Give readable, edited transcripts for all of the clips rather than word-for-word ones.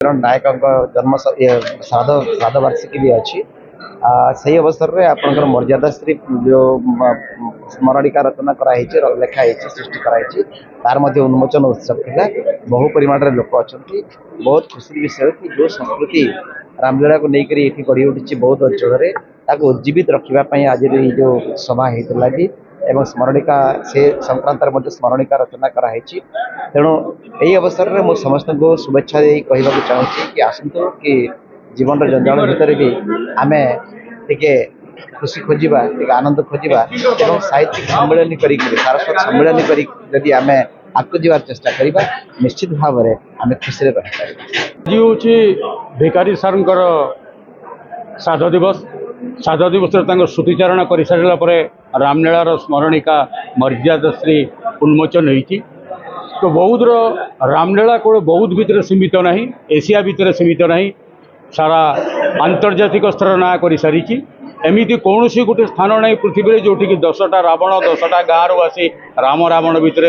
नायक जन्म श्राद्ध वार्षिकी भी अच्छी से अवसर में आपंकर मर्यादा श्री जो स्मरणिका रचना कराई लिखाई सृष्टि कराई तार मध्य उन्मोचन उत्सव था। बहु परिमाण लोक अच्छा बहुत खुशी विषय कि जो संस्कृति रामलीला को लेकर ये गढ़ी उठी बहुत अंचल उज्जीवित रखापी आज जो सभा होता भी एवं स्मरणिका से संक्रांत स्मरणिका रचना कराई। तेणु यही अवसर में मुझे समस्त को शुभेच्छा दे कहना चाहूँगी कि आसतु कि जीवन जंजाल भितर भी आम टे खुशी खोजा टे आनंद खोजा और साहित्यिक सम्मेलन कर सारस्वत सम्मेलन करी आम आगे जीवार चेष्टा करवा निश्चित भाव में आम खुशी रही हूँ भिकारी सार श्राद्ध दिवस श्राद्ध दिवस श्रुतिचारण कर सारापर रामलीलार स्मरणिका मर्यादा श्री उन्मोचन होती। तो बौद्ध रामलीला केवल बौद्ध भितर सीमित ना एशिया भितर सीमित ना सारा आंतर्जातिक स्तर ना कर सारी एमती कौन गोटे स्थान ना पृथ्वी जोटि 10टा रावण 10टा गाँव आसी राम रावण भितर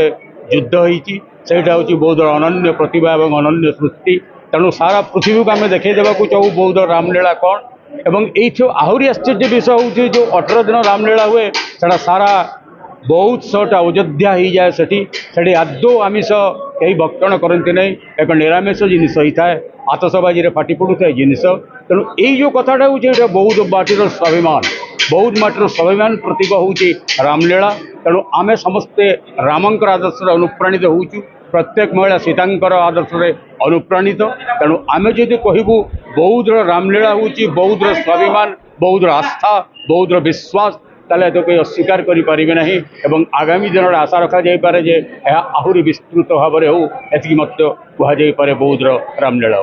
युद्ध होती सेटा हूँ बौद्ध अनन्य प्रतिभा और अनन्य सृष्टि। तेणु सारा पृथ्वी को आम देखा चाहूँ बौद्ध रामलीला कौन एवं ये आहरी आश्चर्य विषय हूँ जो 18 दिन रामलीला हुए से सारा बहुत शटा अयोध्या हो जाए से आदौ आमिष कहीं भक्षण करती नहीं एक निरामिष जिनस होता है आतसबाजी फाटी पड़ुए जिनस। तेणु यही जो कथाटा हूँ बौद्ध माटीर स्वाभिमान बौद्ध माटीर स्वाभिमान प्रतीक हूँ रामलीला। तेणु आमे समस्ते रामंकर आदर्श अनुप्राणित होचु प्रत्येक महिला सीतांकर आदर्श अनुप्राणित। तेणु आमे जदि कहबू बौद्ध रामलीला हूँ बौद्ध स्वाभिमान बौद्ध आस्था बौद्ध विश्वास ताले तो कोई अस्वीकार करें ना एवं आगामी दिन में आशा रखा जापे जे आहरी विस्तृत भाव में हो एति मत कहुपे बौद्ध रामलीला।